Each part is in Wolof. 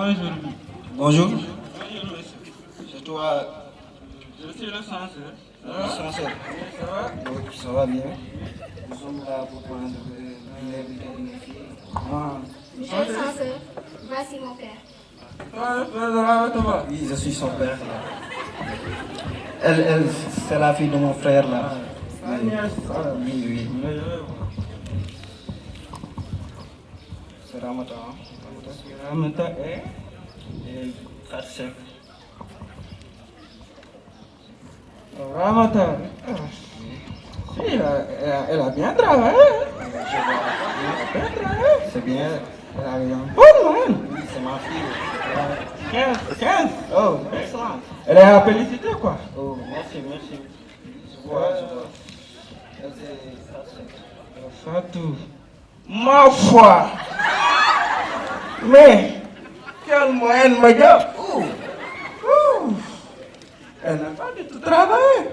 Bonjour. Bonjour. Bonjour, monsieur. C'est toi, Je suis le censeur. le censeur. Ça va? Donc, ça va bien. Nous sommes là pour prendre l'élève d'une fille. Ah, Monsieur le censeur, voici mon père. Toi, le père de la Wataba. oui, je suis son père. Elle, c'est la fille de mon frère là. Ah, nièce. Oui, oui. Mais je vais voir. C'est Ramata. Ramata et Kharsek. Ramata. Si, elle a bien travaillé. C'est bien. Elle a eu un bon moyen. Oui, c'est ma fille. 15. Oh, excellent. Elle est à féliciter, quoi. Oh, merci, merci. Je vois. Elle, c'est Kharsek. Fatou. Ma foi. Mais, quelle moyenne, ma gueule. Elle n'a pas du tout travaillé.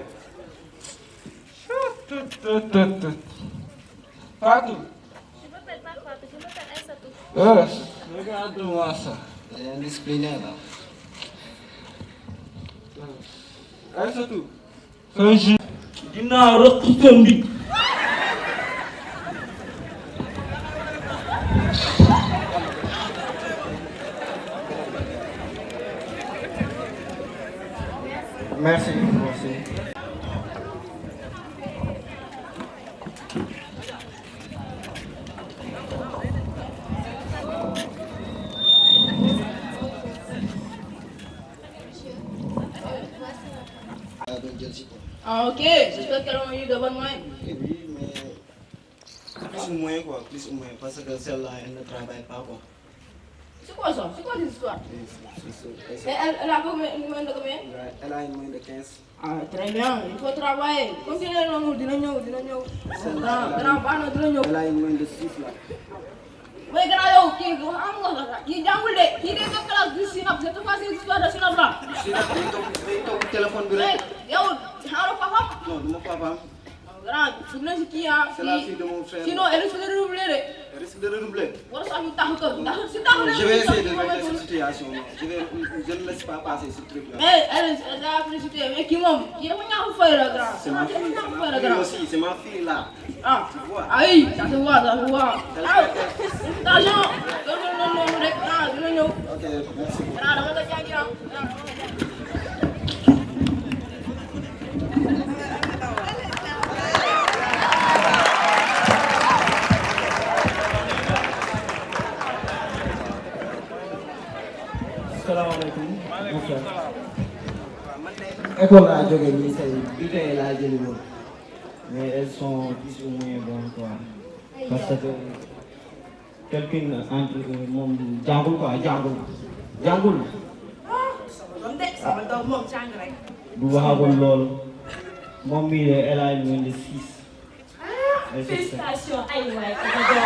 Fatou. Je m'appelle pas Fatou, je m'appelle Aïssatou. Regarde-moi ça. Elle est indisciplinée là. Aïssatou. Un jour, dinaa rëq sa ndig. Merci, merci. Ah ok, j'espère qu'elles ont eu de bonnes moyens. Oui, mais plus ou moins quoi, plus ou moins, parce que celle-là, elle ne travaille pas quoi. C'est quoi ça? C'est quoi cette histoire? C'est Et elle a combien, une moyenne de combien? Elle a une moyenne de 15. Ah très bien, il faut travailler. Continuez noonu dina ñëw. Grand baax na dina ñëw. Elle a une moyenne de 6 là. Mais grand yow kii am nga la kii jàngul de kii de nga classe du Sinap, je te passe une histoire de Sinap là. day toog téléphone bi Mais rek. yow xaaral papa. Non, du ma papaam. Grand su ne si kii ah. C'est la fille de mon frère. Sinon elle risque de redoubler de. Elle risque de redoubler. War sax ñu tax ko ndax si tax na. Je vais essayer de régler cette situation. Je ne laisse pas passer ce truc là. Mais elle a félicité, mais kii moom kii dafa ñaax fay la grand. C'est ma fille, dafa ñaax fay la grand. aussi, c'est ma fille là. Ah, Tu vois. ah oui, ça se voit, ça se voit. Ah, attention, non, rek, ah, dina ñëw. Ok, merci beaucoup. Ah, dama la jàngi ah. salaamaaleykum. École laa jógee nii tey bi tey laa jëli woon mais elles sont plus ou moins bonnes quoi parce que quelqu'un entre moom jàngul quoi jàngul Sama doom moom jàng rek. bu waxagul loolu moom mii de elle a une moyenne de 6. Félicitations ay waay ko doom.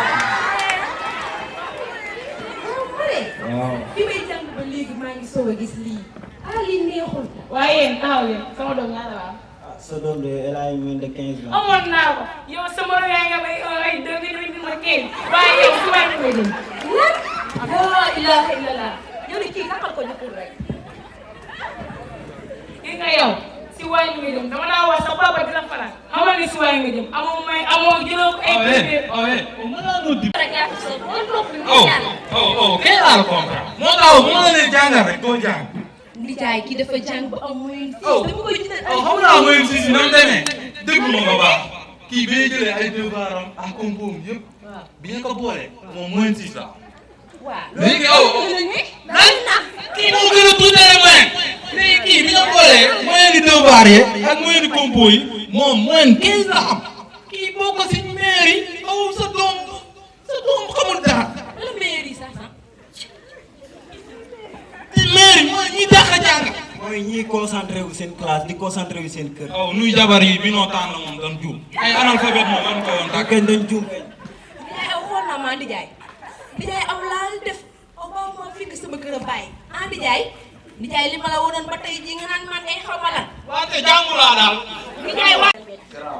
waaw. Bi may jàng ba léegi maa ngi soog a gis lii. Ah lii neexul. waaye yéen taxaw leen sama doom ñaata la am. sa doom de elle a une moyenne de 15 là. Amoon naa ko yow sama yaay nga may ay 2025 waaye yow su waay nga may dem. La ilaha illallah. Yow ni kii taxal ko jëkkër rek. Gis nga yow si waay nga jëm dama naa wax sa papa dina faral xamal ni si waay nga jëm amoo jëloo ko ay Kay laa la comprendre. Moo tax bu ma la nee jàngal rek doo jàng. Ndijaay kii dafa jàng ba am moyen dama koy jëndal ay xam naa mooy si si nan demee déglu ma nga baax kii bee jëlee ay devoirs am ak compo yëpp bien ko boole moom mooy si la. léegi kii moo gën a tuutale moyen léegi kii bi nga boolee moyen di devoir yi ak moyen di compo yi moom moyen 15 la am kii boo ko si mairie aw sa doom xamul dara. la mairie sax te mairie mooy ñi dàq a jàng. mooy ñiy concentré wu seen classe di concentré wu seen kër. waaw nuy jabar yi bi noo tànn moom dañ juum ay analphabète moom dañ ko woon tàgg. kañ dañ juum kañ. Ndijaay aw xool naa maa Ndijaay aw laal def aw ba ma fekk sama kër a bàyyi ah Ndijaay li ma la wonoon ba tey jii nga naan man ay xaw ma lan. waa te jàngulaa daal. Ndijaay wax.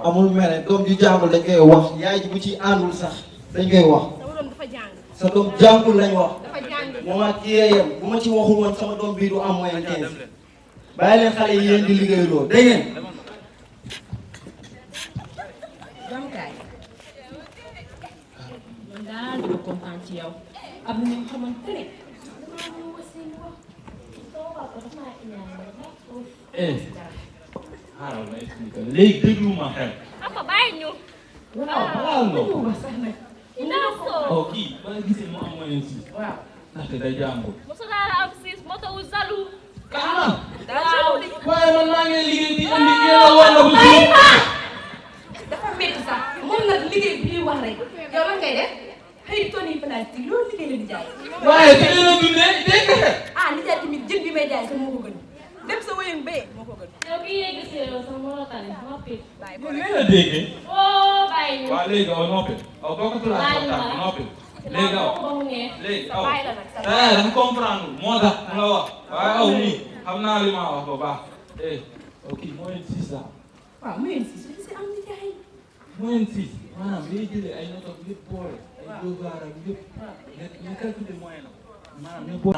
amul mere doom ju jàngul dañ koy wax yaay ji bu ci àndul sax dañ koy wax sama doom dafa jàng. sa doom jàngul lañ wax dafa jàng. moom ak kii yem bu ma ci waxul woon sama doom bii du am moyen 15 bàyyi leen xale yi yéen di liggéey loolu dégg ngeen. Ramkaay man daal dama kontaan ci yow am na ñoo xamante ne xaaral ma expliqué léegi déglu ma xel. Papa bàyyi ñu. waaw balaa nga ko. wax sax nag oh kii ba nga gisee mu am moyen 6. waaw ndaxte day jàngul. Mosu daal am 6 moto wu zalu. Kaama. Waaw. waaye man maa ngi liggéey di indi yéen a war na bu suuf. dafa métti sax moom nag liggéey bi ñuy wax rek yow lan ngay def xëy tool yi plastique loolu liggéey la di jaay. waaye ci leen a dundee dégg nga. ah li jaay tamit jën bi may jaay sax moo ko gën dem sa wéyum bee moo ko gën. Yow kii yegg si yow sax moo la tane noppi. kon nee na déggee. Oh bàyyi ñu. waaw léegi aw noppi. aw boo ko tulaa waxtaan noppi. léegi aw ba mu neex. léegi aw. bàyyi la nag sa danga comprendre moo tax mu la wax. waaye aw nii xam naa li ma wax ba baax. ok moyen 6 la. waaw moyen si su si am di jaay. moyen 6 maanaam day jëlee ay notes ak lépp boole. ay devoir ak lépp. nga calculer moyen la. maanaam ne boo.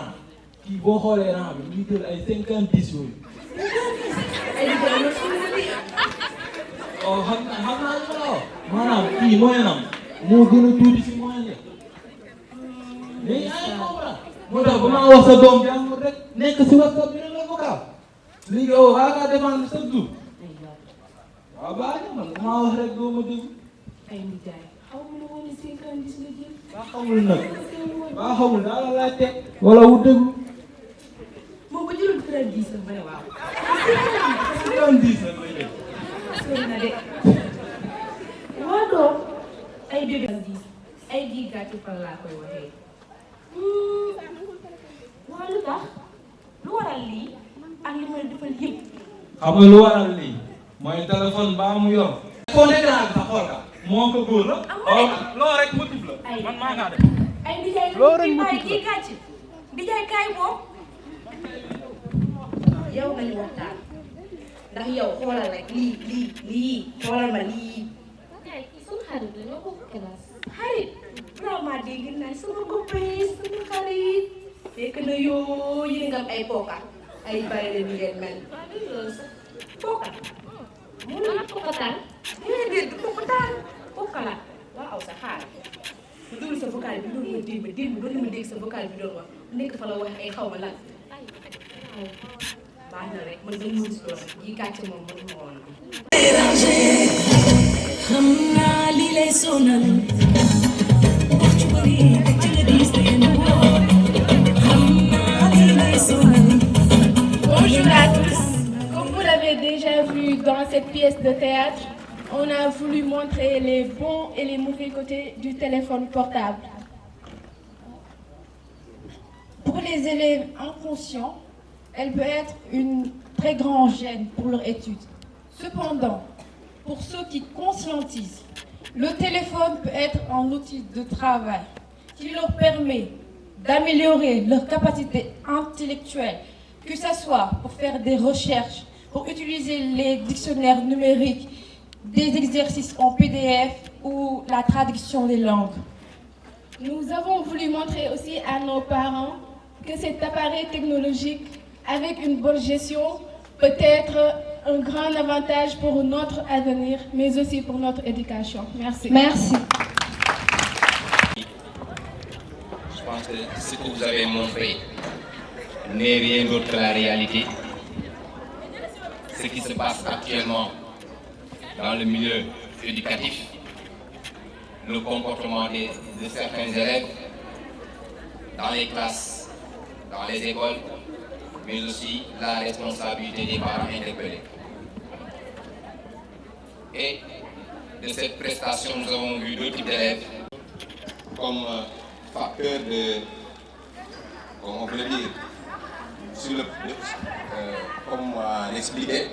kii boo xoolee rang bi mu ngi jël ay 50 yooyu. ay liggéey la su ma di. oh xam naa li ma la wax. maanaam kii moyen am moo gën a tuuti si moyen la. léegi ay comprendre. moo tax ba maa wax sa doom jàmbur rek nekk si WhatsApp bi rek la vocal. léegi yow waa ngaa défendre chaque jour. waaw baax na man maa wax rek doo ma déglu. ay nijaay xaw ma woon ne 50 la jël. waa xamul nag waa xamul daal la laajte wala wu déglu. moom ba jëloon 30 la ma ne waaw. 70 la lay def. sori na de. waa doom ay bébé 10 ay giga ci fan laa koy waxee. waa lu tax lu waral lii ak li may defal yëpp. xam nga lu waral lii mooy téléphone baa mu yor. foo nekk naa bi sax xool ka moo ko góor la. loo rek motif la. man maa ngaa def. ay nijaay la ñu bàyyi kii gàcc nijaay kaay moom yow nañu waxtaan ndax yow xoolal rek lii xoolal ma lii Kay kii sunu xarit la ñoo bokk classe. xarit vraiment dégg naa sama copain sama xarit fekk na yoo yëngam ay pooka ay bari la ñu ngeen mel Waa du loolu sax. pooka Maanaam pokataan. déedéet du pookataan pooka la waa aw sa xaar ma déglu sa vocal bi doon ma démb doon ma dégg sa vocal bi doon wax nekk fa la wax ay xaw ma lan baax na rek man dama mën si doon yi kàcc moom mënu ma woon xam naa li lay sonal wax ci bëri ci la diis te yéen xam naa li lay sonal. Bonjour à tous. Comme vous l'avez déjà vu dans cette pièce de théâtre, on a voulu montrer les bons et les mauvais côtés du téléphone portable. Pour les élèves inconscients, elle peut être une très grande gêne pour leur étude. Cependant, pour ceux qui conscientisent, le téléphone peut être un outil de travail qui leur permet d'améliorer leur capacité intellectuelle, que ce soit pour faire des recherches, pour utiliser les dictionnaires numériques, des exercices en PDF ou la traduction des langues. Nous avons voulu montrer aussi à nos parents que cet appareil technologique, avec une bonne gestion, peut être un grand avantage pour notre avenir, mais aussi pour notre éducation. Merci. Merci. Je pense que ce que vous avez montré n'est rien d'autre que la réalité. Ce qui se passe actuellement dans le milieu éducatif, le comportement de certains élèves dans les classes, dans les écoles, mais aussi la responsabilité des parents interpellés. Et de cette prestation, nous avons vu deux types d'élèves comme facteur de, comme on peut le dire, sur le, comme l'expliquer,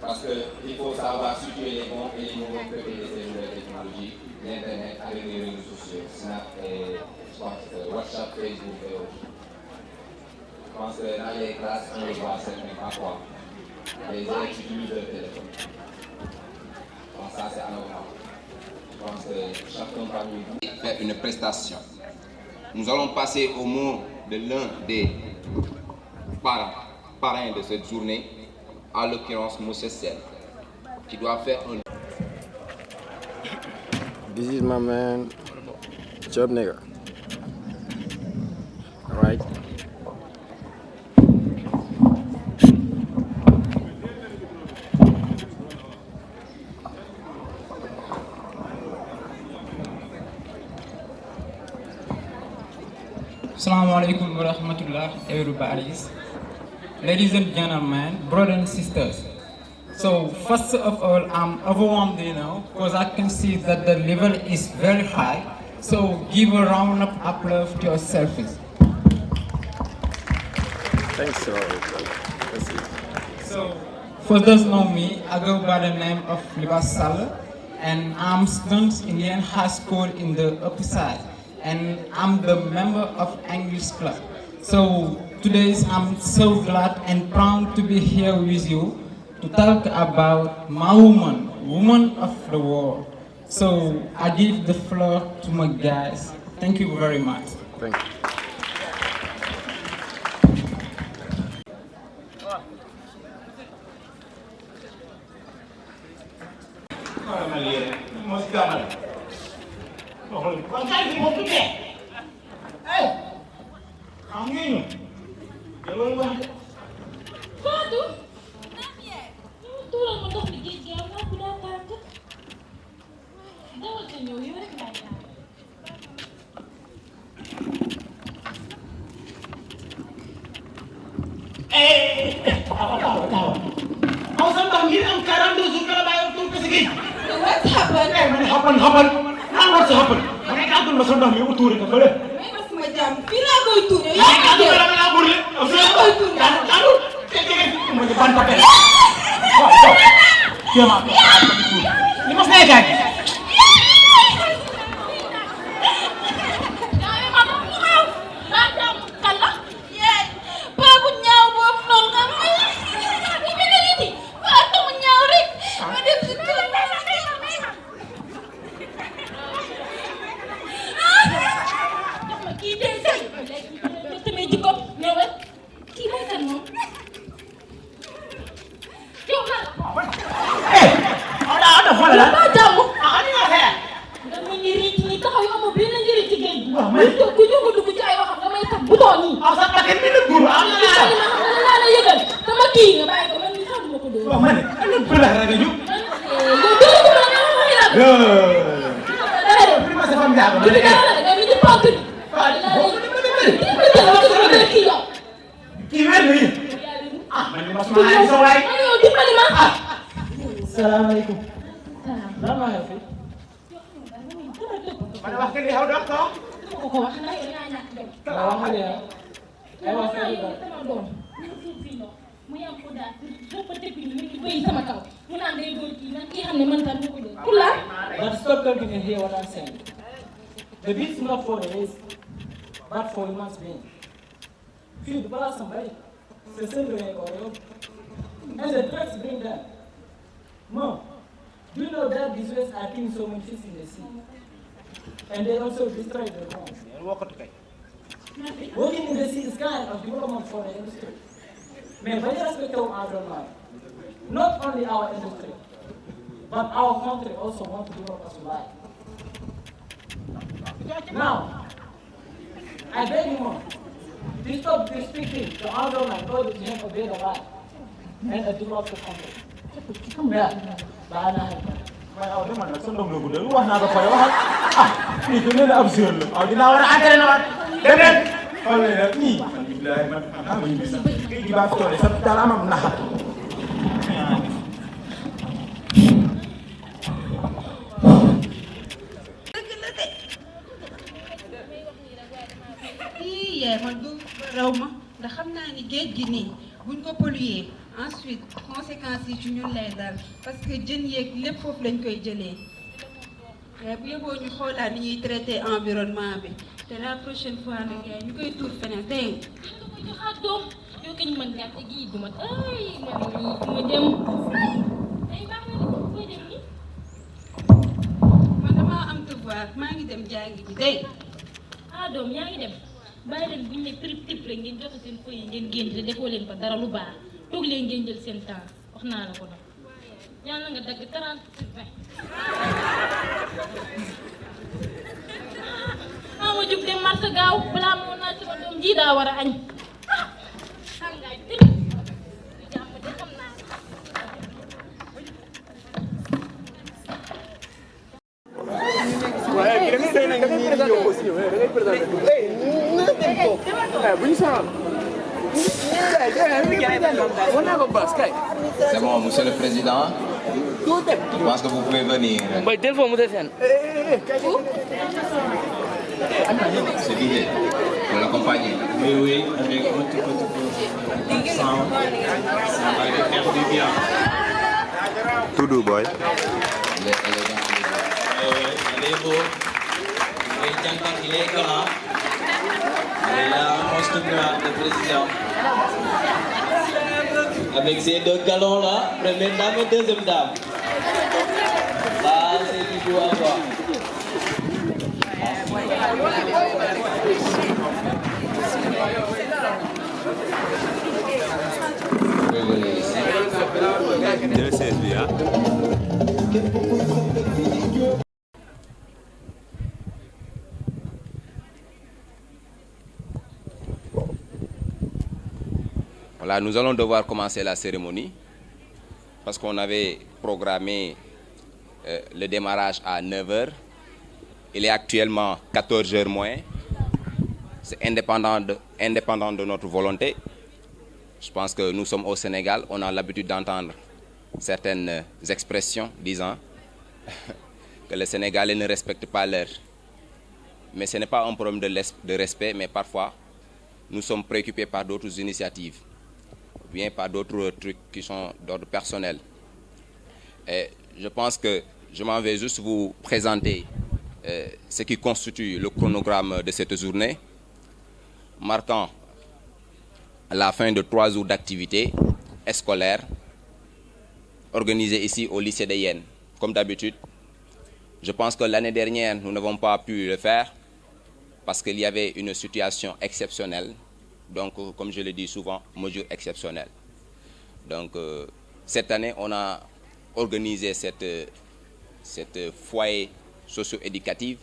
parce qu'il faut savoir situer les bons et les mauvais côtés de ces nouvelles technologies, l'Internet avec les réseaux sociaux, Snap et WhatsApp, Facebook et autres. Je pense que dans les classes, on le voit certains parfois. Les élèves utilisent leur téléphone. Donc ça, c'est anormal. pense que chacun parmi nous fait une prestation. Nous allons passer au mot de l'un des parrains de cette journée, à l'occurrence M. Sel, qui doit faire un... This is my man, Job Nigger. All right. Assalamu alaikum wa rahmatullah, everybody. Ladies and gentlemen, brothers and sisters. So first of all, I'm overwhelmed, because I can see that the level is very high. So give a round of applause to yourselves. Thanks, sir. So for those who know me, I go by the name of Libas Sala, and I'm student in Indian High School in the upper side, and I'm the member of English Club. So today I'm so glad and proud to be here with you to talk about my woman of the world. So I give the floor to my guys. Thank you very much. Thank you. But stop talking and hear what I'm saying. The beat is not for the race, but for human being. If you develop somebody, c'est ça le récolte. And the drugs bring that. Mom, do you know that these waves are killing so many fish in the sea? And they also destroy the homes. Working in the sea is kind of development for the industry. May we respect our environment. Not only our industry, but our country also want to develop as well. Now, I beg you more, to stop restricting the environment in order to have a better life and a developed country. Yeah, bye now. waaye aw dama nag sa ndong la guddal wax naa ko fay waxal kii ku ne la ab jeune la aw dinaa war a entraîné waat dem leen xool ne nag nii man bilaay man ma ñu sax kii gi baa fi toole sa daal amam naxat yaay man du raw ma ndax xam naa ni géej gi nii buñ ko polluer ensuite conséquences yi ci ñun lay dal parce que jën yeeg lépp foofu lañ koy jëlee waaye bu yeboo ñu xoolaat ni ñuy traité environnement bi te la prochaine fois nag yaay ñu koy tuur feneen dégg nga. ñu xaar doom yow kañ mën gàtte gii duma ay man nii duma dem ay baax na ni koy dem nii man dama dem jàngi ji dégg ah doom yaa ngi dem bàyyi leen bu ñu ne trip trip rek ngeen joxe seen feuille yi ngeen génn te defoo leen ko dara lu baax toog leen ngeen jël seen temps wax naa la ko nag yàlla nga dagg 30/20. ah ma jug dem marché gaaw balaa moo naa sama doom ji daa war a añ tàngaay trip jàmm de xam naa. C'est bon, monsieur le président. Je pense que vous pouvez venir. C'est l'idée. Pour l'accompagner. Oui, avec un petit peu. Ça va faire du bien. Tout doux, boy. Il est élégant. Il est beau. Il est grand. Il est là, on se le président. Avec ces deux galons là, première dame et deuxième dame. Là, c'est du beau à voir. Voilà, nous allons devoir commencer la cérémonie parce qu'on avait programmé le démarrage à 9h. Il est actuellement 14h moins. C'est indépendant de notre volonté. Je pense que nous sommes au Sénégal, on a l'habitude d'entendre certaines expressions disant que les Sénégalais ne respectent pas l'heure. Mais ce n'est pas un problème de respect, mais parfois nous sommes préoccupés par d'autres initiatives, bien par d'autres trucs qui sont d'ordre personnel. Et je pense que je m'en vais juste vous présenter ce qui constitue le chronogramme de cette journée, marquant la fin de 3 jours d'activité scolaire organisée ici au lycée de Yène. Comme d'habitude, je pense que l'année dernière, nous n'avons pas pu le faire parce qu'il y avait une situation exceptionnelle. Donc, comme je le dis souvent, mesure exceptionnelle. Donc, cette année, on a organisé cette foyer socio-éducative.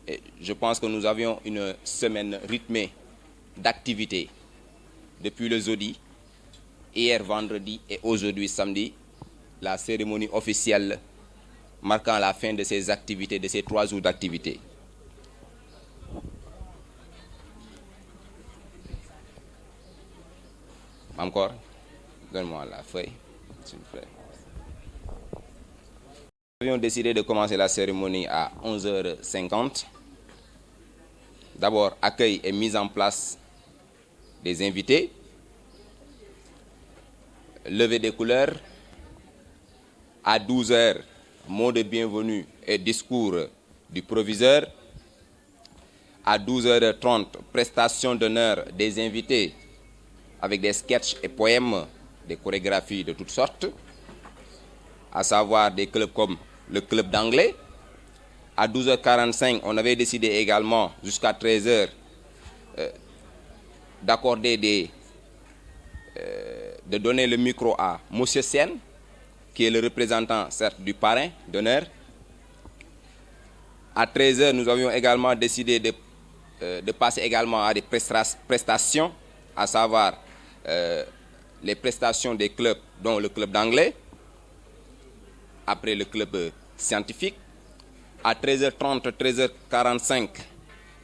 Et je pense que nous avions une semaine rythmée d'activités depuis le jeudi, hier vendredi et aujourd'hui samedi, la cérémonie officielle marquant la fin de ces activités, de ces 3 jours d'activité. Encore, donne-moi la feuille, s'il vous plaît. Nous avions décidé de commencer la cérémonie à 11h50. D'abord, accueil et mise en place des invités, levée des couleurs, à 12h, mot de bienvenue et discours du proviseur, à 12h30, prestation d'honneur des invités avec des sketchs et poèmes, des chorégraphies de toutes sortes, à savoir des clubs comme le club d'anglais. À 12h45, on avait décidé également jusqu'à 13h d'accorder de donner le micro à M. Sen, qui est le représentant, certes, du parrain d'honneur. À 13h, nous avions également décidé de passer également à des prestations, à savoir les prestations des clubs, dont le club d'anglais, après le club scientifique. À 13h30, 13h45,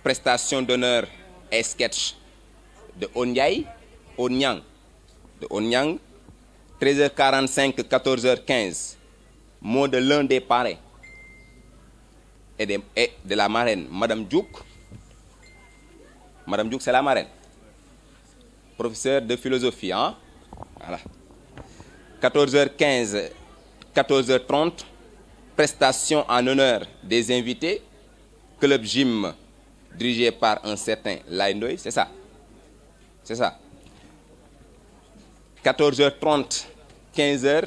prestations d'honneur et sketch de Onyang, de Onyang. 13h45, 14h15, mot de l'un des parrains et de la marraine, Madame Djouk. Madame Djouk, c'est la marraine. Professeur de philosophie, hein? Voilà. 14h15, 14h30, prestation en honneur des invités, club gym dirigé par un certain Laindoy, c'est ça? C'est ça. 14h30, 15h,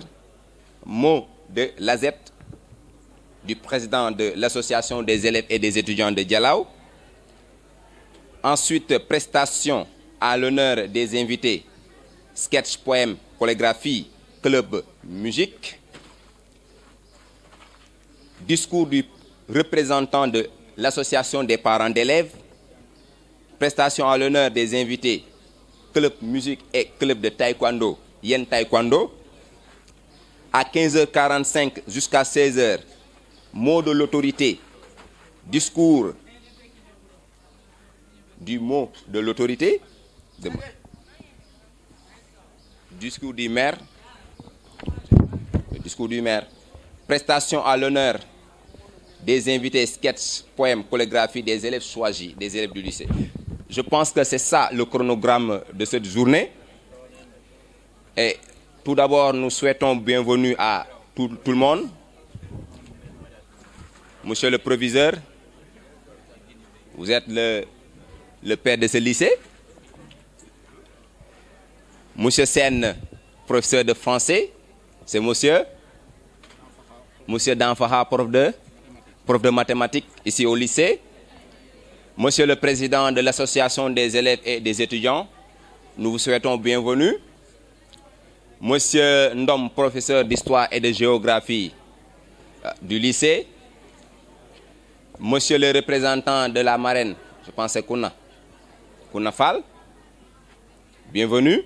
mot de Lazette. du président de l'association des élèves et des étudiants de Dialaw. Ensuite, prestation à l'honneur des invités, sketch, poème, chorégraphie, club, musique. Discours du représentant de l'association des parents d'élèves. Prestation à l'honneur des invités, club, musique et club de taekwondo, Yen Taekwondo. À 15h45 jusqu'à 16h, mot de l'autorité, discours du mot de l'autorité, discours du maire, le discours du maire, prestation à l'honneur des invités, sketch, poèmes, chorégraphie des élèves choisis, des élèves du lycée. Je pense que c'est ça le chronogramme de cette journée. Et tout d'abord, nous souhaitons bienvenue à tout le monde. Monsieur le proviseur, vous êtes le père de ce lycée. Monsieur Sen, professeur de français, c'est monsieur Danfaha, prof de mathématiques ici au lycée. Monsieur le président de l'association des élèves et des étudiants, nous vous souhaitons bienvenue. Monsieur Ndom, professeur d'histoire et de géographie du lycée. Monsieur le représentant de la marraine, je pense que c'est Kouna Fall. Bienvenue.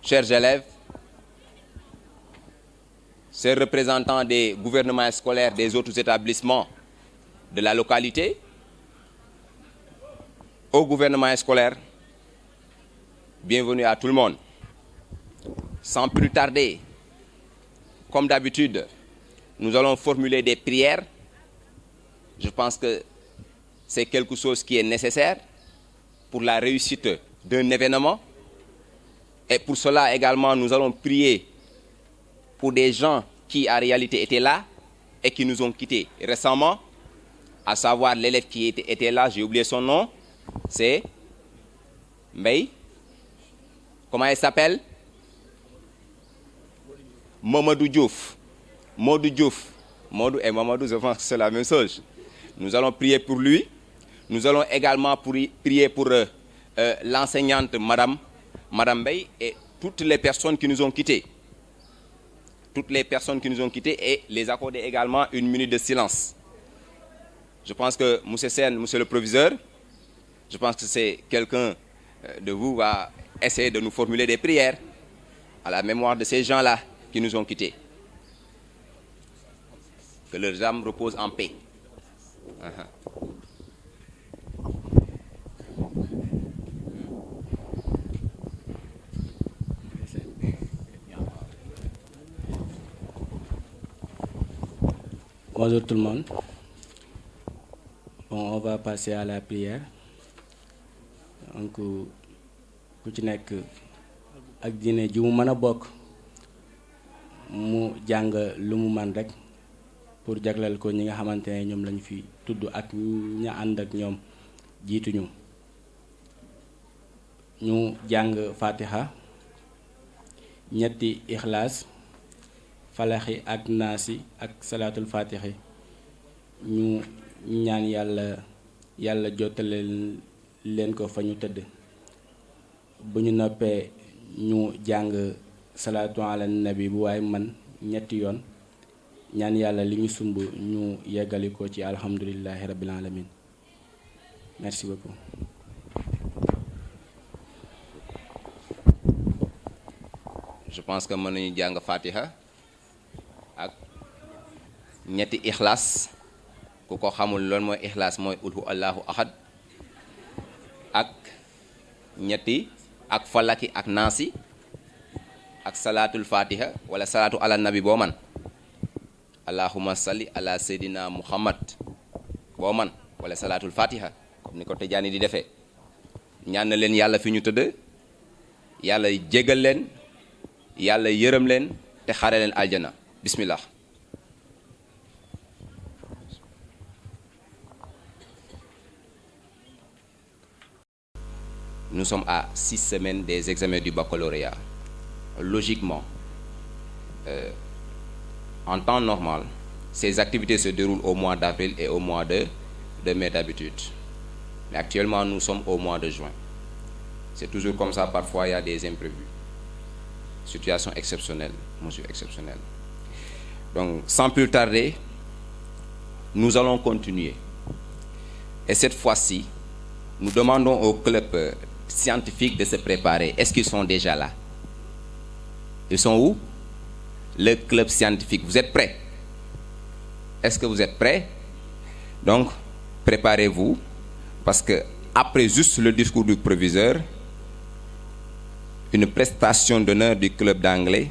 Chers élèves, chers représentants des gouvernements scolaires des autres établissements de la localité, au gouvernement scolaire, bienvenue à tout le monde. Sans plus tarder, comme d'habitude, nous allons formuler des prières. Je pense que c'est quelque chose qui est nécessaire pour la réussite d'un événement. Et pour cela également, nous allons prier pour des gens qui en réalité étaient là et qui nous ont quittés récemment, à savoir l'élève qui était là, j'ai oublié son nom, c'est Mbey. Comment il s'appelle? Mamadou Diouf. Modou Diouf. Modou et Mamadou, je pense que c'est la même chose. Nous allons prier pour lui. Nous allons également prier pour l'enseignante Madame Mbey et toutes les personnes qui nous ont quittés. Toutes les personnes qui nous ont quittés et les accorder également une minute de silence. Je pense que M. Sen, monsieur le proviseur, je pense que c'est quelqu'un de vous va essayer de nous formuler des prières à la mémoire de ces gens-là qui nous ont quittés. Que leurs âmes reposent en paix. Bonjour tout le monde. Bon, on va passer à la prière. Donc, ku ci nekk ak diine ji mu mën a bokk mu jàng lu mu man rek pour jagleel ko ñi nga xamante ne ñoom lañu fi tudd ak ña ànd ak ñoom jiituñu. Ñu jàng Fatiha, ñetti Ixlaas, Falaxi ak Naasi ak Salaatul Fatihi. Ñu ñaan yàlla jottale leen ko fa ñu tëdd. Bu ñu noppee ñu jàng salaatu ala nabi bu waaye man ñetti yoon ñaan yàlla li ñu sumb ñu yeggali ko ci alhamdulillahi rabbil alamin. Merci beaucoup. Je pense que mën nañu jàng Fatiha ak ñetti Ixlaas. Ku ko xamul loolu mooy Ixlaas mooy ulhu allahu ahad ak ñetti ak falaki ak naasi ak salaatul fatiha wala salaatu ala nabi boo man allahumma salli ala seydina muhammad boo man wala salaatul fatiha comme ni ko Tijaani di defee. ñaan na leen yàlla fi ñu tëdd, yàlla jégal leen, yàlla yërëm leen te xare leen aljana. Bismillah. Nous sommes à 6 semaines des examens du baccalauréat. Logiquement, en temps normal, Ces activités se déroulent au mois d'avril et au mois de mai d'habitude. Mais actuellement, nous sommes au mois de juin. C'est toujours comme ça, parfois il y a des imprévus. Situation exceptionnelle, mesure exceptionnelle. Donc, sans plus tarder, nous allons continuer. Et cette fois-ci, nous demandons au club scientifique de se préparer. Est-ce qu'ils sont déjà là? Ils sont où? Le club scientifique. Vous êtes prêts? Est-ce que vous êtes prêts? Donc, préparez-vous, parce que après juste le discours du proviseur, une prestation d'honneur du club d'anglais,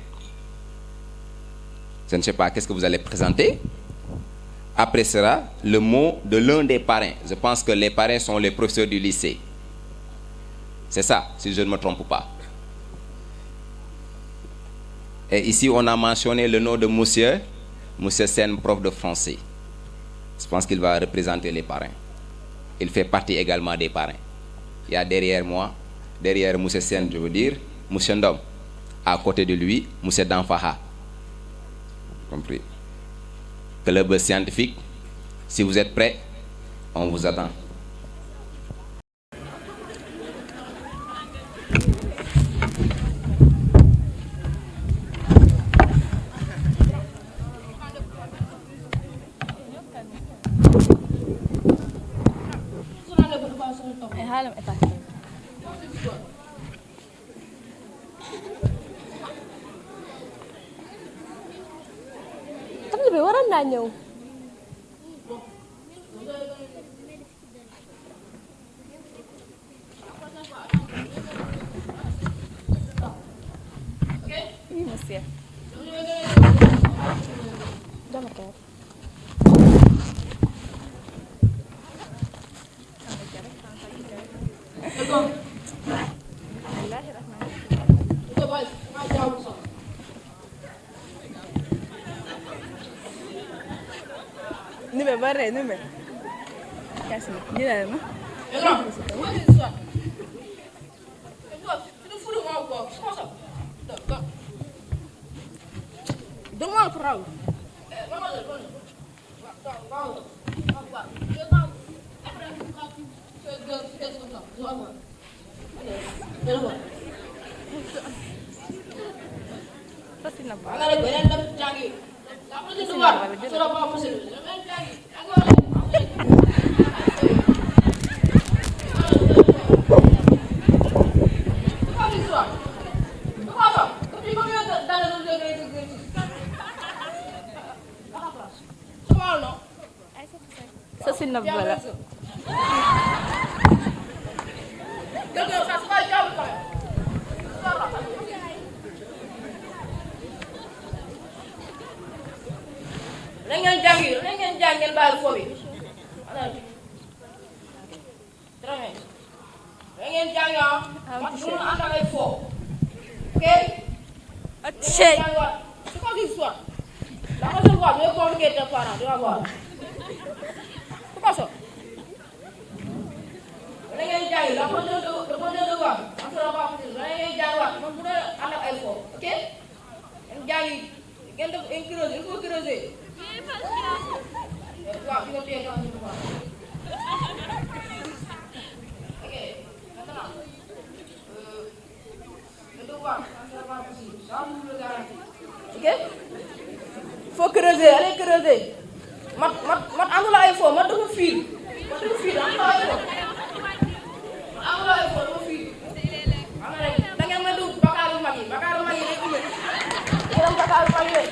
je ne sais pas, qu'est-ce que vous allez présenter? Après sera le mot de l'un des parrains. Je pense que les parrains sont les professeurs du lycée. C'est ça, si je ne me trompe pas. Et ici, on a mentionné le nom de Monsieur Sen, prof de français. Je pense qu'il va représenter les parrains. Il fait partie également des parrains. Il y a derrière moi, derrière Monsieur Sen, je veux dire, Monsieur Ndom. À côté de lui, Monsieur Danfaha. Compris? Club scientifique, si vous êtes prêts, on vous attend. Tapi waroon naa ñëw. Oui, monsieur. Dama toog. Nume bare nume. Kasi jira ma. Demande pour vous. Ça c'est une voilà. Ngeen jàng ngeen baal fo bi. Très bien. Ngeen jàng ah. Wax ñu ànd ak ay fo. OK? Chez. C'est quoi cette histoire? La prochaine fois, je vais convoquer tes parents, tu vas voir. C'est quoi ça? Ngeen jàng la prochaine devoir. On sera pas facile. Ngeen jàng waat. Man bu dee ànd ak ay fo. OK? Ngeen jàng ngeen def un creuser, il faut creuser. Waaw, di nga téye dans une fois. OK. Maintenant, le devoir, ça sera pas possible. Ça, je vous le garantis. OK? Il faut creuser, allez creuser. Mat amul ay fo, mat dafa fiir. Mat dafa fiir, amul ay fo. Amul ay fo, dafa fiir. Am rek, da ngeen ma dugg bakaaru mag yi rek umé. Ngeen bakaaru mag yi rek.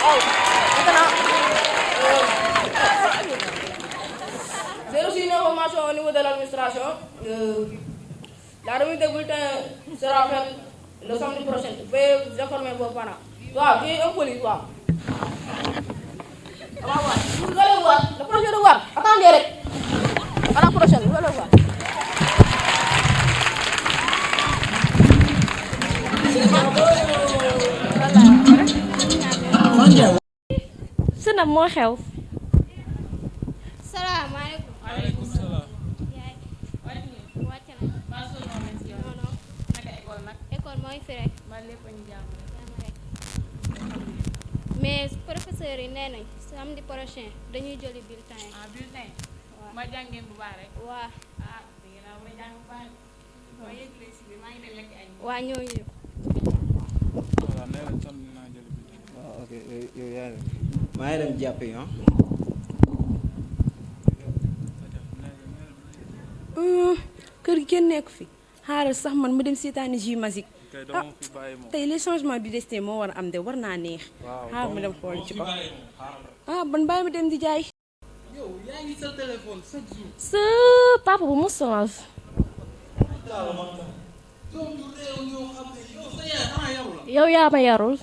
Maintenant, j'ai reçu une information au niveau de l'administration. La remise des bulletins sera faite le samedi prochain. Vous pouvez vous informer vos parents. Toi, tu es un police, toi. Vous allez voir, le projet de voir. Attendez, rek. À la prochaine, vous allez voir. Sëna moo xew. Salaamaaleykum. Waaleykum salaam. Yaay. Wàcc na. Non non. Naka école nag. École moo ngi fi rek. Ba lépp a ñu jàmm. Jàmm rek. Mais professeur professeur yi nee nañ samedi prochain dañuy jëli bulletin yi. bulletin yi. ma jàngeen bu baax rek. waa. dégg naa ma jàng bu baax. ma yëgle si bi maa ngi dem lekk añ. waa ñoo ñëw. voilà nee nañ samedi naa jëli bulletin. waaw ok yow yaa ngi maa ngi dem jàpp yi kër gi kenn nekku fi xaaral sax man ma dem seetaani jus magique. tey les changements du destin moo war a am de war naa neex. xaaral ma dem xool ci ko. ban bàyyi ma dem di jaay. yow yaa ngi sa téléphone chaque jour. sa papa bu mu sonal. yow yaa ma yarul.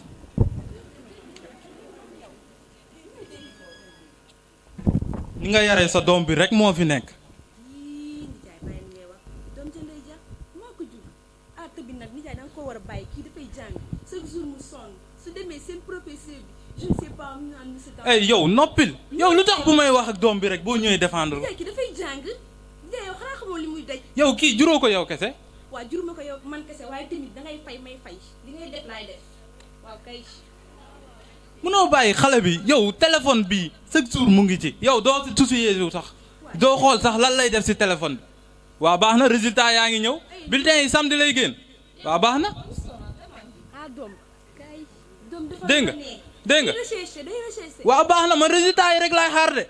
ni nga yaree sa doom bi rek moo fi nekk. war a bàyyi kii dafay jàng chaque jour mu sonn su demee seen professeur bi je ne sais pas mu naan monsieur. yow noppil yow lu tax bu may wax ak doom bi rek boo ñëwee défendre. kii dafay jàng yow xanaa xamoo li muy daj. yow kii juróo ko yow kese. waaw juróoma ko yow man kese waaye tamit dangay fay may fay li ngay def laay def waaw kay. mënoo bàyyi xale bi yow téléphone bi chaque jour mu ngi ci yow doo si tusi sax doo xool sax lan lay def si téléphone bi waaw baax na résultat yaa ngi ñëw bulletin yi samedi lay génn. waaw baax na dégg nga dégg nga waaw baax na man résultat yi rek laay xaar de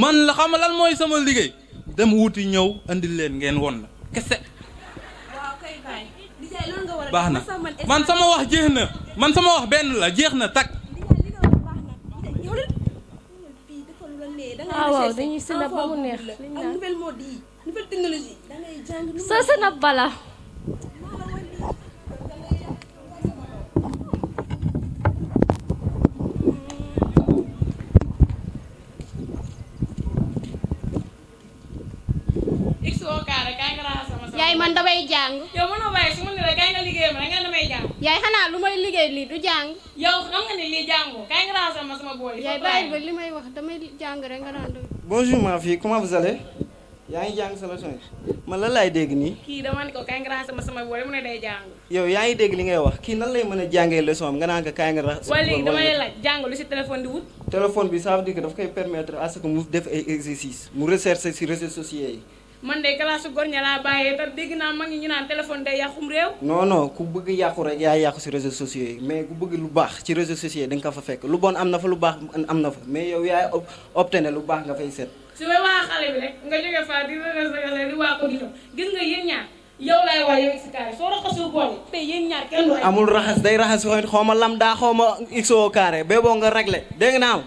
man la xam lan mooy sama liggéey dem wuti ñëw andil leen ngeen won la kese. baax na man sama wax jeex na man sama wax benn la jeex na tak. waaw dañuy sinap ba mu neex. nouvelle mode yi nouvelle technologie da ngay jàng. sa sinap bala. yaay man damay jàng. yow mënoo bàyyi su ma ne la kay nga liggéey ma nga damay jàng. yaay xanaa lu may liggéey lii du jàng. yow xam nga ne lii jàngoo kay nga raxasal ma sama bool yi. yaay bàyyi ba li may wax damay jàng rek nga naan doy. Bonjour ma fille, comment vous allez? yaa ngi jàng sa leçon yi man lan laay dégg nii. kii dama ne ko kay nga raxasal ma sama bool yi mu ne day jàng. yow yaa ngi dégg li ngay wax kii nan lay mën a jàngee leçon am nga naan ko kay nga raxas. wala léegi dama lay laaj jàng lu si téléphone di wut. téléphone bi ça veut dire que daf koy permettre à ce que mu def ay exercice mu recherche si réseaux sociaux yi. man de classe góor ña laa bàyyee te dégg naa mag ñi ñu naan téléphone day yàqum réew. non non ku bëgg yàqu rek yaa yàqu si réseaux sociaux yi mais ku bëgg lu baax ci réseaux sociaux yi da nga ko fa fekk lu bon am na fa lu baax am na fa mais yow yaay opté ne lu baax nga fay seet. su may wax xale bi rek nga jóge fa di rëdd di waa ko di gis nga yéen ñaar yow laay wax yow si carré soo raxasul bool yi te yéen ñaar kenn du amul raxas day raxas xaw ma lambda xaw ma xo carré ba boo nga réglé dégg naa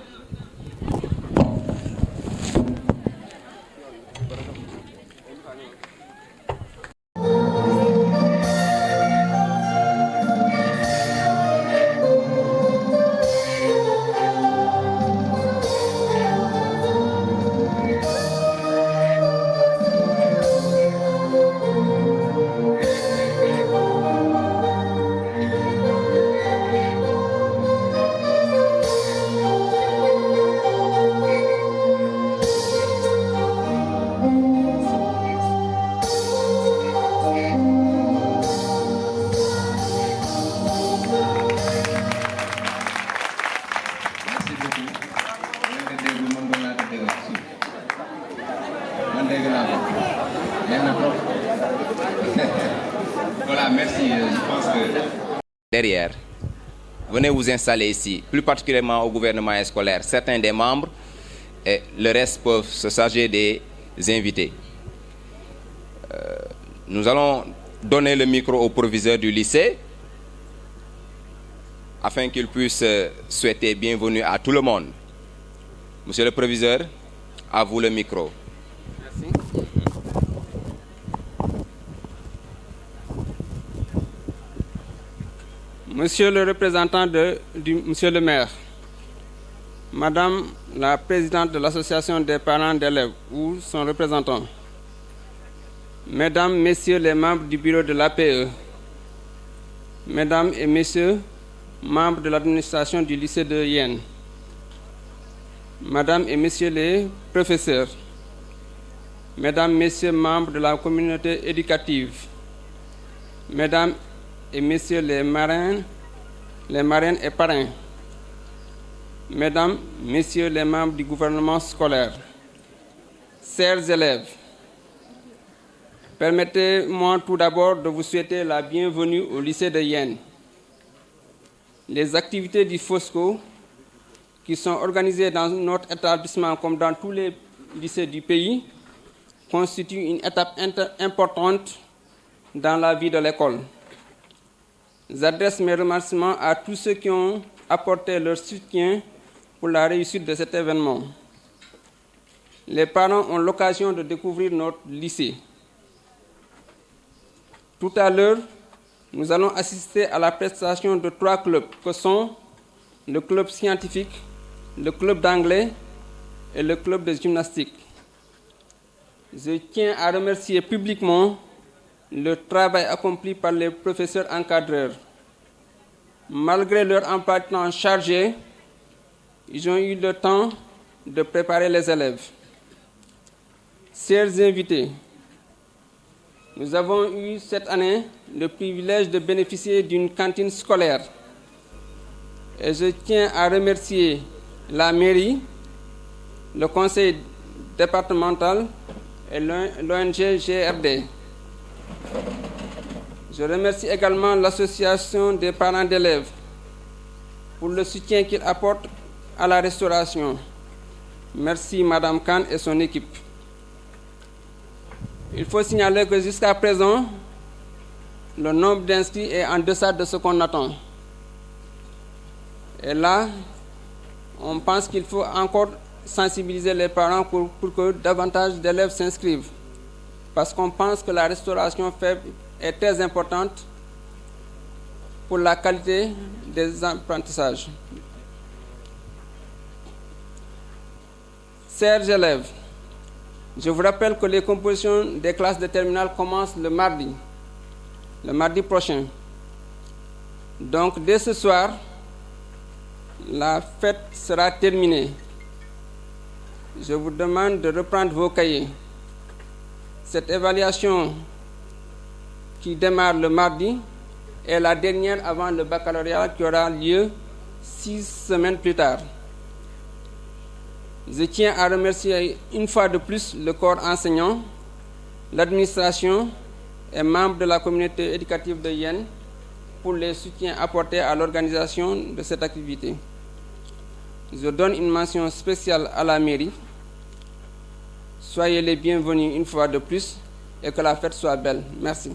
Voilà, merci. Je pense que... Derrière, venez vous installer ici, plus particulièrement au gouvernement scolaire. Certains des membres et le reste peuvent se charger des invités. Nous allons donner le micro au proviseur du lycée afin qu'il puisse souhaiter bienvenue à tout le monde. Monsieur le proviseur, à vous le micro. Merci. Monsieur le représentant Monsieur le maire, Madame la présidente de l'association des parents d'élèves ou son représentant, Mesdames, Messieurs les membres du bureau de l'APE, Mesdames et Messieurs, membres de l'administration du lycée de Yenne, Mesdames et Messieurs les professeurs, Mesdames, Messieurs, membres de la communauté éducative, Mesdames et Messieurs les marraines et parrains, Mesdames, Messieurs les membres du gouvernement scolaire, chers élèves, permettez-moi tout d'abord de vous souhaiter la bienvenue au lycée de Yène. Les activités du FOSCO, qui sont organisées dans notre établissement comme dans tous les lycées du pays, constituent une étape importante dans la vie de l'école. J'adresse mes remerciements à tous ceux qui ont apporté leur soutien pour la réussite de cet événement. Les parents ont l'occasion de découvrir notre lycée. Tout à l'heure, nous allons assister à la prestation de 3 clubs que sont le club scientifique, le club d'anglais et le club de gymnastique. Je tiens à remercier publiquement le travail accompli par les professeurs encadreurs. Malgré leur emploi de temps chargé, ils ont eu le temps de préparer les élèves. Chers invités, nous avons eu cette année le privilège de bénéficier d'une cantine scolaire. Et je tiens à remercier la mairie, le conseil départemental et l'ONG GRD. Je remercie également l'association des parents d'élèves pour le soutien qu'ils apportent à la restauration. Merci Madame Khan et son équipe. Il faut signaler que jusqu'à présent, le nombre d'inscrits est en deçà de ce qu'on attend. Et là, on pense qu'il faut encore sensibiliser les parents pour que davantage d'élèves s'inscrivent. Parce qu'on pense que la restauration est très importante pour la qualité des apprentissages. Chers élèves, je vous rappelle que les compositions des classes de terminale commencent le mardi prochain. Donc, dès ce soir, la fête sera terminée. Je vous demande de reprendre vos cahiers. Cette évaluation qui démarre le mardi est la dernière avant le baccalauréat qui aura lieu 6 semaines plus tard. Je tiens à remercier une fois de plus le corps enseignant, l'administration et membres de la communauté éducative de Yène pour les soutiens apportés à l'organisation de cette activité. Je donne une mention spéciale à la mairie. Soyez les bienvenus une fois de plus et que la fête soit belle. Merci.